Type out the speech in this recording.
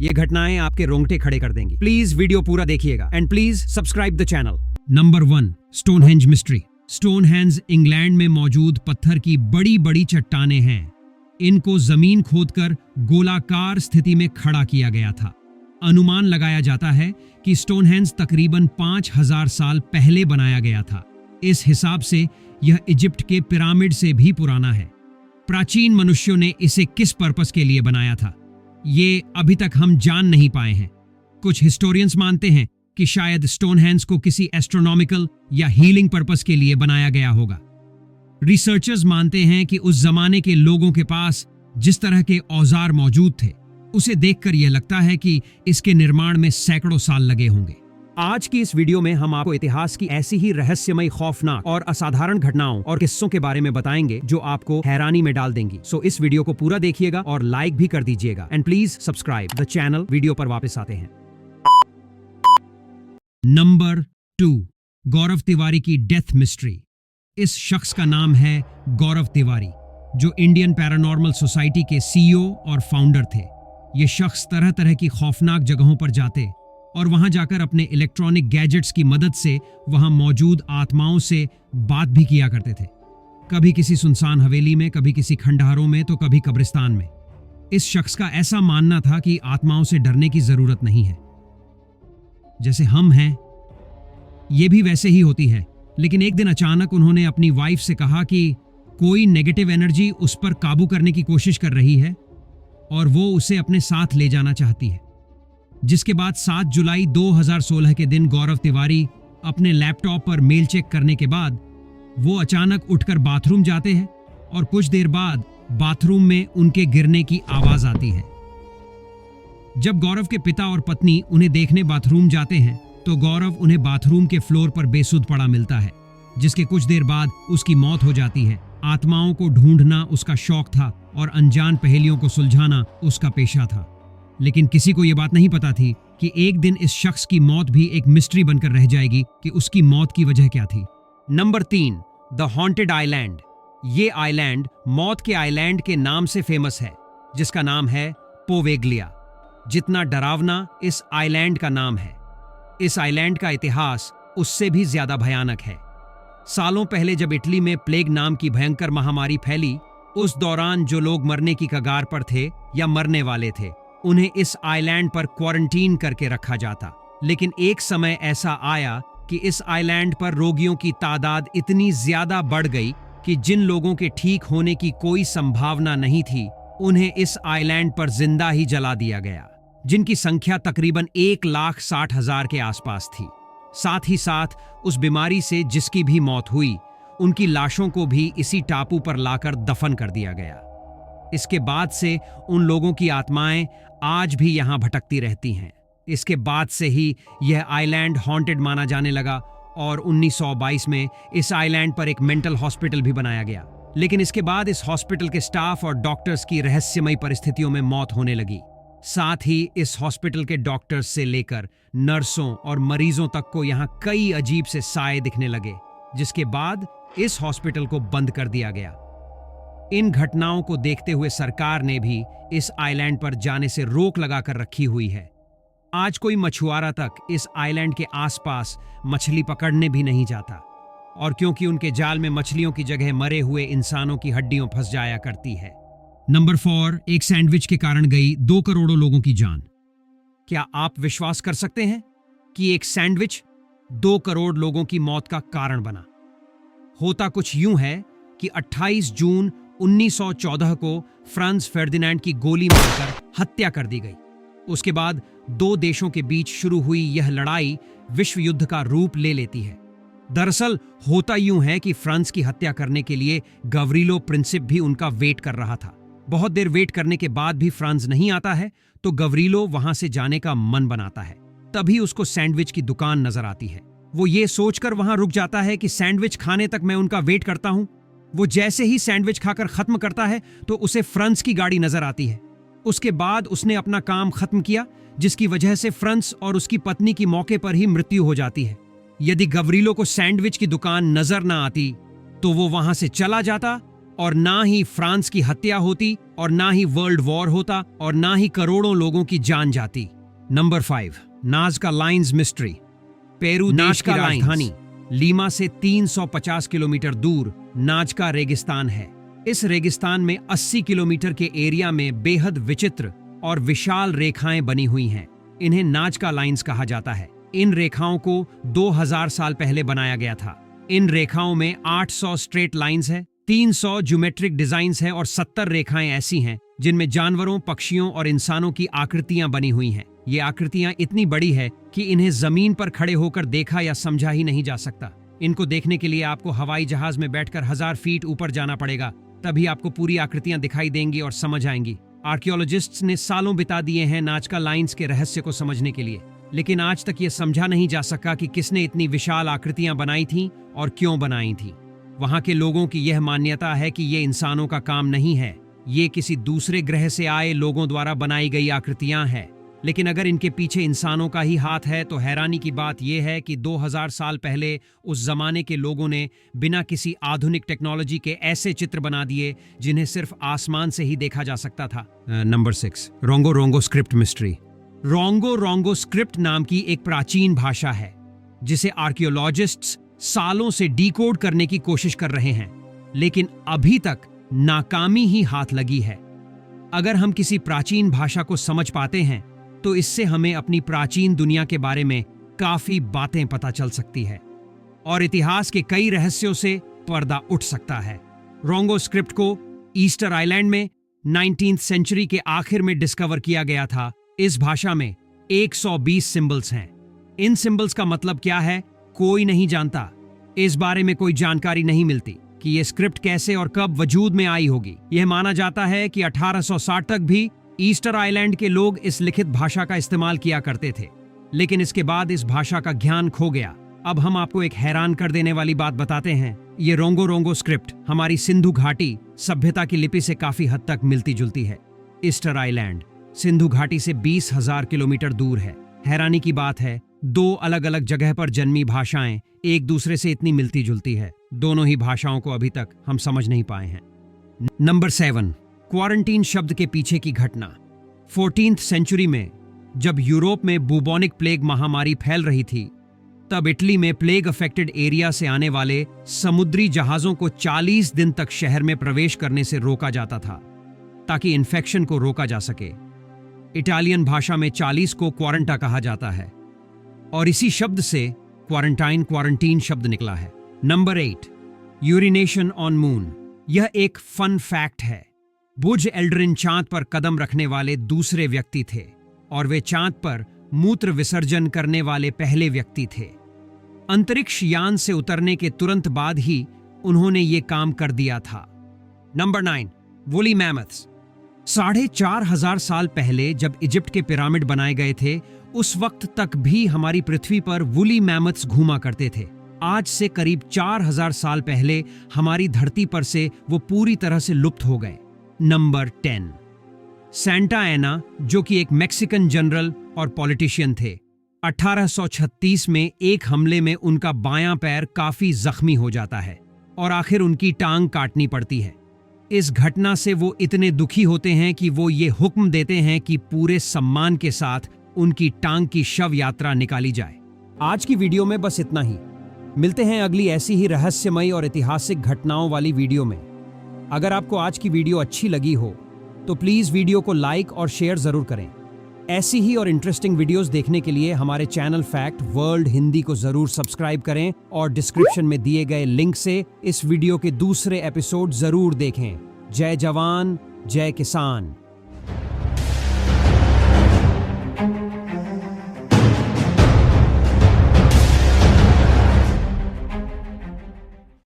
ये घटनाएं आपके रोंगटे खड़े कर देंगी। प्लीज वीडियो पूरा देखिएगा and please subscribe the channel. Number 1, Stonehenge mystery. Stonehenge England में मौजूद पत्थर की बड़ी बड़ी चट्टानें हैं। इनको जमीन खोदकर गोलाकार स्थिति में खड़ा किया गया था। अनुमान लगाया जाता है कि स्टोनहेंज तकरीबन 5000 साल पहले बनाया गया था। इस हिसाब से यह इजिप्ट के पिरामिड से भी पुराना है। प्राचीन मनुष्यों ने इसे किस पर्पस के लिए बनाया था, ये अभी तक हम जान नहीं पाए हैं। कुछ हिस्टोरियंस मानते हैं कि शायद स्टोनहेंज को किसी एस्ट्रोनॉमिकल या हीलिंग पर्पस के लिए बनाया गया होगा। रिसर्चर्स मानते हैं कि उस जमाने के लोगों के पास जिस तरह के औजार मौजूद थे, उसे देखकर यह लगता है कि इसके निर्माण में सैकड़ों साल लगे होंगे। आज की इस वीडियो में हम आपको इतिहास की ऐसी ही रहस्यमयी, खौफनाक और असाधारण घटनाओं और किस्सों के बारे में बताएंगे जो आपको हैरानी में डाल देंगी। सो इस वीडियो को पूरा देखिएगा और लाइक भी कर दीजिएगा and please subscribe the channel. Video पर वापस आते हैं। नंबर 2, गौरव तिवारी की डेथ मिस्ट्री। इस शख्स का नाम है गौरव तिवारी, जो इंडियन पैरानॉर्मल सोसाइटी के सीईओ और फाउंडर थे। ये शख्स तरह तरह की खौफनाक जगहों पर जाते और वहां जाकर अपने इलेक्ट्रॉनिक गैजेट्स की मदद से वहां मौजूद आत्माओं से बात भी किया करते थे। कभी किसी सुनसान हवेली में, कभी किसी खंडहरों में, तो कभी कब्रिस्तान में। इस शख्स का ऐसा मानना था कि आत्माओं से डरने की जरूरत नहीं है। जैसे हम हैं, ये भी वैसे ही होती है। लेकिन एक दिन अचानक उन्होंने अपनी वाइफ से कहा कि कोई नेगेटिव एनर्जी उस पर काबू करने की कोशिश कर रही है और वो उसे अपने साथ ले जाना चाहती है। जिसके बाद 7 जुलाई 2016 के दिन गौरव तिवारी अपने लैपटॉप पर मेल चेक करने के बाद वो अचानक उठकर बाथरूम जाते हैं और कुछ देर बाद बाथरूम में उनके गिरने की आवाज आती है। जब गौरव के पिता और पत्नी उन्हें देखने बाथरूम जाते हैं तो गौरव उन्हें बाथरूम के फ्लोर पर बेसुध पड़ा मिलता है, जिसके कुछ देर बाद उसकी मौत हो जाती है। आत्माओं को ढूंढना उसका शौक था और अनजान पहेलियों को सुलझाना उसका पेशा था। लेकिन किसी को यह बात नहीं पता थी कि एक दिन इस शख्स की मौत भी एक मिस्ट्री बनकर रह जाएगी कि उसकी मौत की वजह क्या थी। Number 3, the haunted island. ये आइलैंड मौत के आइलैंड के नाम से फेमस है, जिसका नाम है पोवेग्लिया। जितना डरावना इस आइलैंड का नाम है, इस आइलैंड का इतिहास उससे भी ज्यादा भयानक है। सालों पहले जब इटली में प्लेग नाम की भयंकर महामारी फैली, उस दौरान जो लोग मरने की कगार पर थे या मरने वाले थे, उन्हें इस आइलैंड पर क्वारंटीन करके रखा जाता। लेकिन एक समय ऐसा आया कि इस आइलैंड पर रोगियों की तादाद इतनी ज्यादा बढ़ गई कि जिन लोगों के ठीक होने की कोई संभावना नहीं थी, उन्हें इस आइलैंड पर जिंदा ही जला दिया गया, जिनकी संख्या तकरीबन 1,60,000 के आसपास थी। साथ ही साथ उस बीमारी से जिसकी भी मौत हुई, उनकी लाशों को भी इसी टापू पर लाकर दफन कर दिया गया। इसके बाद से उन लोगों की आत्माएं आज भी यहां भटकती रहती हैं। इसके बाद से ही यह आइलैंड हॉन्टेड माना जाने लगा और 1922 में इस आइलैंड पर एक मेंटल हॉस्पिटल भी बनाया गया। लेकिन इसके बाद इस हॉस्पिटल के स्टाफ और डॉक्टर्स की रहस्यमयी परिस्थितियों में मौत होने लगी। साथ ही इस हॉस्पिटल के डॉक्टर्स से लेकर नर्सों और मरीजों तक को यहां कई अजीब से साए दिखने लगे, जिसके बाद इस हॉस्पिटल को बंद कर दिया गया। इन घटनाओं को देखते हुए सरकार ने भी इस आइलैंड पर जाने से रोक लगाकर रखी हुई है। आज कोई मछुआरा तक इस आइलैंड के आसपास मछली पकड़ने भी नहीं जाता, और क्योंकि उनके जाल में मछलियों की जगह मरे हुए इंसानों की हड्डियां फंस जाया करती है। नंबर 4, एक सैंडविच के कारण गई 2 करोड़ों लोगों की जान। क्या आप विश्वास कर सकते हैं कि एक सैंडविच 2 करोड़ लोगों की मौत का कारण बना? होता कुछ यूं है कि 28 जून 1914 को फ्रांस फर्डिनेंड की गोली मारकर हत्या कर दी गई। उसके बाद 2 देशों के बीच शुरू हुई यह लड़ाई विश्व युद्ध का रूप ले लेती है। दरअसल होता यूं है कि फ्रांस की हत्या करने के लिए गवरीलो प्रिंसिप भी उनका वेट कर रहा था। बहुत देर वेट करने के बाद भी फ्रांस नहीं आता है तो गवरीलो वहां से जाने का मन बनाता है। तभी उसको सैंडविच की दुकान नजर आती है। वो ये सोचकर वहां रुक जाता है कि सैंडविच खाने तक मैं उनका वेट करता हूं। वो जैसे ही सैंडविच खाकर खत्म करता है तो उसे फ्रांस की गाड़ी नजर आती है। उसके बाद उसने अपना काम खत्म किया, जिसकी वजह से फ्रांस और उसकी पत्नी की मौके पर ही मृत्यु हो जाती है। यदि गवरीलो को सैंडविच की दुकान नजर ना आती तो वो वहां से चला जाता और ना ही फ्रांस की हत्या होती और ना ही वर्ल्ड वॉर होता और ना ही करोड़ों लोगों की जान जाती। Number 5, Nazca lines mystery. Peru देश की राजधानी लीमा से 350 किलोमीटर दूर नाज़का रेगिस्तान है। इस रेगिस्तान में 80 किलोमीटर के एरिया में बेहद विचित्र और विशाल रेखाएं बनी हुई हैं। इन्हें नाज़का लाइन्स कहा जाता है। इन रेखाओं को 2000 साल पहले बनाया गया था। इन रेखाओं में 800 स्ट्रेट लाइन्स है, 300 ज्योमेट्रिक डिजाइन्स हैं और 70 रेखाएं ऐसी हैं जिनमें जानवरों, पक्षियों और इंसानों की आकृतियां बनी हुई हैं। ये आकृतियां इतनी बड़ी है कि इन्हें जमीन पर खड़े होकर देखा या समझा ही नहीं जा सकता। इनको देखने के लिए आपको हवाई जहाज में बैठकर 1000 फीट ऊपर जाना पड़ेगा, तभी आपको पूरी आकृतियां दिखाई देंगी और समझ आएंगी। आर्कियोलॉजिस्ट्स ने सालों बिता दिए हैं नाज़का लाइन्स के रहस्य को समझने के लिए, लेकिन आज तक ये समझा नहीं जा सका कि किसने इतनी विशाल आकृतियां बनाई थीं और क्यों बनाई थीं। वहां के लोगों की यह मान्यता है कि ये इंसानों का काम नहीं है, ये किसी दूसरे ग्रह से आए लोगों द्वारा बनाई गई आकृतियां हैं। लेकिन अगर इनके पीछे इंसानों का ही हाथ है तो हैरानी की बात यह है कि 2000 साल पहले उस जमाने के लोगों ने बिना किसी आधुनिक टेक्नोलॉजी के ऐसे चित्र बना दिए जिन्हें सिर्फ आसमान से ही देखा जा सकता था। Number 6, rongorongo script mystery. Rongorongo script नाम की एक प्राचीन भाषा है जिसे आर्कियोलॉजिस्ट्स सालों से डिकोड करने की कोशिश कर रहे हैं, लेकिन अभी तक नाकामी ही हाथ लगी है। अगर हम किसी प्राचीन भाषा को समझ पाते हैं तो इससे हमें अपनी प्राचीन दुनिया के बारे में काफी बातें पता चल सकती है और इतिहास के कई रहस्यों से पर्दा उठ सकता है। रोंगो स्क्रिप्ट को ईस्टर आइलैंड में 19th सेंचुरी के आखिर में डिस्कवर किया गया था। इस भाषा में 120 सिंबल्स हैं। इन सिंबल्स का मतलब क्या है कोई नहीं जानता। इस बारे में कोई जानकारी नहीं मिलती कि यह स्क्रिप्ट कैसे और कब वजूद में आई होगी। यह माना जाता है कि 1860 तक भी ईस्टर आइलैंड के लोग इस लिखित भाषा का इस्तेमाल किया करते थे, लेकिन इसके बाद इस भाषा का ज्ञान खो गया। अब हम आपको एक हैरान कर देने वाली बात बताते हैं। ये रोंगो रोंगो स्क्रिप्ट हमारी सिंधु घाटी सभ्यता की लिपि से काफी हद तक मिलती जुलती है। ईस्टर आइलैंड सिंधु घाटी से 20,000 किलोमीटर दूर है। हैरानी की बात है, 2 अलग अलग जगह पर जन्मी भाषाएं एक दूसरे से इतनी मिलती जुलती है। दोनों ही भाषाओं को अभी तक हम समझ नहीं पाए हैं। नंबर 7, क्वारंटीन शब्द के पीछे की घटना। 14th सेंचुरी में जब यूरोप में बुबोनिक प्लेग महामारी फैल रही थी, तब इटली में प्लेग अफेक्टेड एरिया से आने वाले समुद्री जहाजों को 40 दिन तक शहर में प्रवेश करने से रोका जाता था ताकि इन्फेक्शन को रोका जा सके। इटालियन भाषा में 40 को क्वारंटा कहा जाता है और इसी शब्द से क्वारंटीन शब्द निकला है। Number 8, urination on moon. यह एक फन फैक्ट है। बुज एल्ड्रिन चांद पर कदम रखने वाले दूसरे व्यक्ति थे और वे चांद पर मूत्र विसर्जन करने वाले पहले व्यक्ति थे। अंतरिक्ष यान से उतरने के तुरंत बाद ही उन्होंने ये काम कर दिया था। Number 9, woolly mammoths. 4,500 साल पहले जब इजिप्ट के पिरामिड बनाए गए थे, उस वक्त तक भी हमारी पृथ्वी पर वुली मैमथ्स घूमा करते थे। आज से करीब 4,000 साल पहले हमारी धरती पर से वो पूरी तरह से लुप्त हो गए। नंबर 10, सेंटा एना, जो कि एक मैक्सिकन जनरल और पॉलिटिशियन थे। 1836 में एक हमले में उनका बायां पैर काफी जख्मी हो जाता है और आखिर उनकी टांग काटनी पड़ती है। इस घटना से वो इतने दुखी होते हैं कि वो ये हुक्म देते हैं कि पूरे सम्मान के साथ उनकी टांग की शव यात्रा निकाली जाए। आज की वीडियो में बस इतना ही। मिलते हैं अगली ऐसी ही रहस्यमयी और ऐतिहासिक घटनाओं वाली वीडियो में। अगर आपको आज की वीडियो अच्छी लगी हो तो प्लीज वीडियो को लाइक और शेयर जरूर करें। ऐसी ही और इंटरेस्टिंग वीडियोस देखने के लिए हमारे चैनल फैक्ट वर्ल्ड हिंदी को जरूर सब्सक्राइब करें और डिस्क्रिप्शन में दिए गए लिंक से इस वीडियो के दूसरे एपिसोड जरूर देखें। जय जवान, जय किसान।